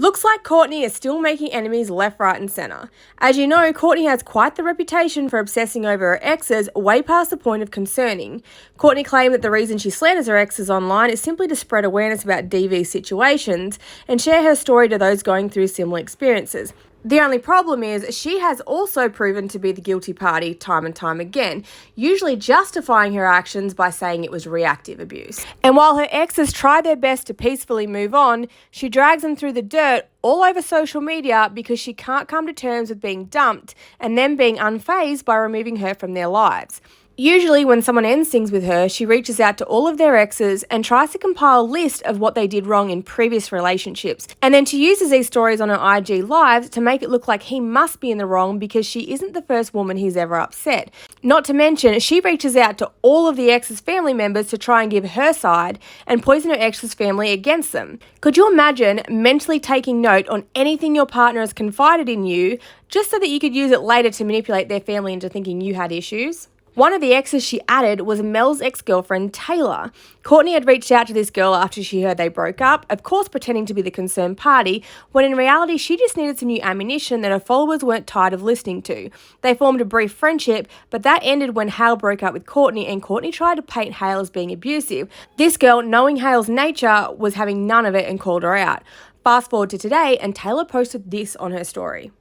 Looks like Kourtney is still making enemies left, right and centre. As you know, Kourtney has quite the reputation for obsessing over her exes way past the point of concerning. Kourtney claimed that the reason she slanders her exes online is simply to spread awareness about DV situations and share her story to those going through similar experiences. The only problem is she has also proven to be the guilty party time and time again, usually justifying her actions by saying it was reactive abuse. And while her exes try their best to peacefully move on, she drags them through the dirt all over social media because she can't come to terms with being dumped and them being unfazed by removing her from their lives. Usually when someone ends things with her, she reaches out to all of their exes and tries to compile a list of what they did wrong in previous relationships. And then she uses these stories on her IG lives to make it look like he must be in the wrong because she isn't the first woman he's ever upset. Not to mention, she reaches out to all of the ex's family members to try and give her side and poison her ex's family against them. Could you imagine mentally taking note on anything your partner has confided in you just so that you could use it later to manipulate their family into thinking you had issues? One of the exes she added was Mel's ex-girlfriend, Taylor. Kourtney had reached out to this girl after she heard they broke up, of course pretending to be the concerned party, when in reality she just needed some new ammunition that her followers weren't tired of listening to. They formed a brief friendship, but that ended when Hale broke up with Kourtney and Kourtney tried to paint Hale as being abusive. This girl, knowing Hale's nature, was having none of it and called her out. Fast forward to today and Taylor posted this on her story.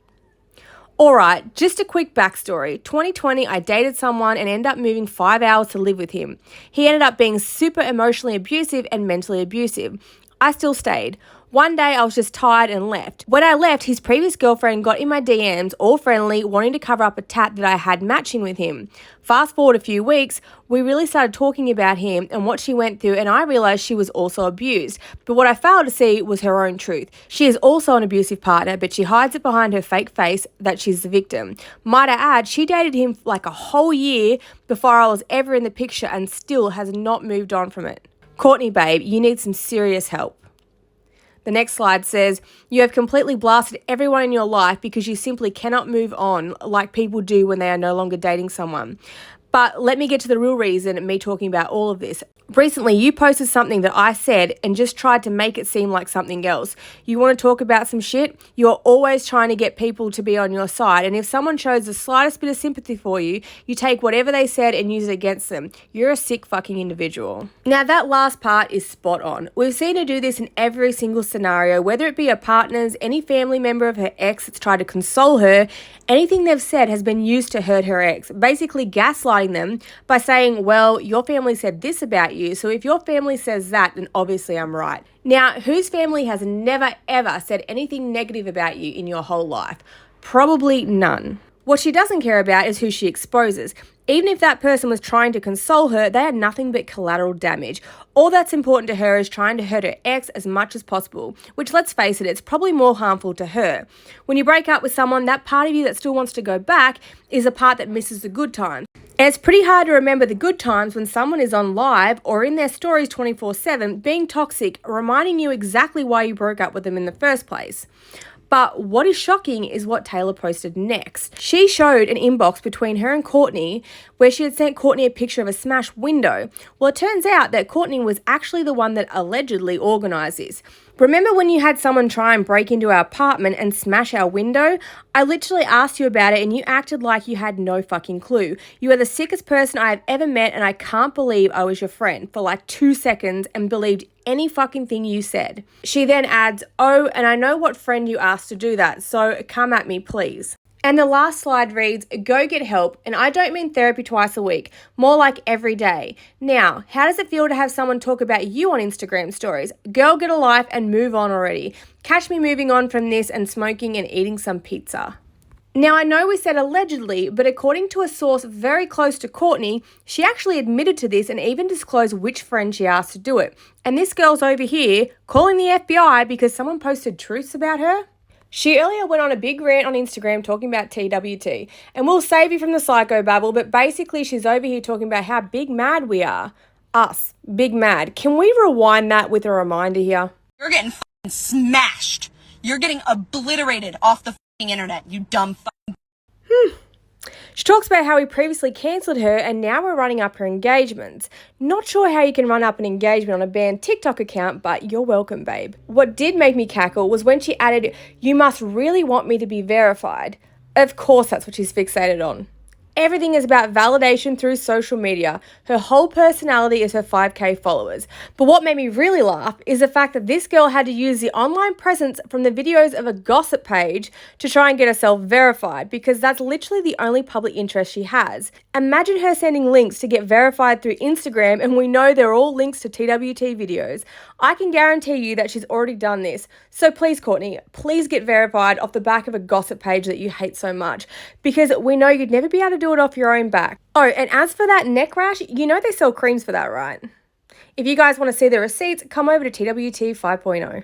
Alright, just a quick backstory. 2020, I dated someone and ended up moving 5 hours to live with him. He ended up being super emotionally abusive and mentally abusive. I still stayed. One day I was just tired and left. When I left, his previous girlfriend got in my DMs, all friendly, wanting to cover up a tat that I had matching with him. Fast forward a few weeks, we really started talking about him and what she went through, and I realised she was also abused. But what I failed to see was her own truth. She is also an abusive partner, but she hides it behind her fake face that she's the victim. Might I add, she dated him for like a whole year before I was ever in the picture and still has not moved on from it. Kourtney, babe, you need some serious help. The next slide says, you have completely blasted everyone in your life because you simply cannot move on like people do when they are no longer dating someone. But let me get to the real reason me talking about all of this. Recently, you posted something that I said and just tried to make it seem like something else. You want to talk about some shit? You're always trying to get people to be on your side. And if someone shows the slightest bit of sympathy for you, you take whatever they said and use it against them. You're a sick fucking individual. Now, that last part is spot on. We've seen her do this in every single scenario, whether it be her partners, any family member of her ex that's tried to console her. Anything they've said has been used to hurt her ex, basically gaslighting them by saying, well, your family said this about you, so if your family says that, then obviously I'm right. Now, whose family has never ever said anything negative about you in your whole life? Probably none. What she doesn't care about is who she exposes. Even if that person was trying to console her, they had nothing but collateral damage. All that's important to her is trying to hurt her ex as much as possible, which, let's face it, it's probably more harmful to her. When you break up with someone, that part of you that still wants to go back is a part that misses the good times. And it's pretty hard to remember the good times when someone is on live or in their stories 24/7 being toxic, reminding you exactly why you broke up with them in the first place. But what is shocking is what Taylor posted next. She showed an inbox between her and Kourtney where she had sent Kourtney a picture of a smashed window. Well, it turns out that Kourtney was actually the one that allegedly organised this. Remember when you had someone try and break into our apartment and smash our window? I literally asked you about it and you acted like you had no fucking clue. You are the sickest person I have ever met and I can't believe I was your friend for like 2 seconds and believed any fucking thing you said. She then adds, oh, and I know what friend you asked to do that, so come at me, please. And the last slide reads, go get help, and I don't mean therapy twice a week, more like every day. Now, how does it feel to have someone talk about you on Instagram stories? Girl, get a life and move on already. Catch me moving on from this and smoking and eating some pizza. Now, I know we said allegedly, but according to a source very close to Kourtney, she actually admitted to this and even disclosed which friend she asked to do it. And this girl's over here calling the FBI because someone posted truths about her. She earlier went on a big rant on Instagram talking about TWT, and we'll save you from the psychobabble, but basically she's over here talking about how big mad we are. Us, big mad. Can we rewind that with a reminder here? You're getting fucking smashed. You're getting obliterated off the fucking internet, you dumb fucking... She talks about how he previously cancelled her and now we're running up her engagements. Not sure how you can run up an engagement on a banned TikTok account, but you're welcome, babe. What did make me cackle was when she added, "You must really want me to be verified." Of course that's what she's fixated on. Everything is about validation through social media. Her whole personality is her 5K followers. But what made me really laugh is the fact that this girl had to use the online presence from the videos of a gossip page to try and get herself verified, because that's literally the only public interest she has. Imagine her sending links to get verified through Instagram, and we know they're all links to TWT videos. I can guarantee you that she's already done this. So please, Courtney, please get verified off the back of a gossip page that you hate so much, because we know you'd never be able to do it off your own back. Oh, and as for that neck rash, you know they sell creams for that, right? If you guys want to see the receipts, come over to TWT 5.0.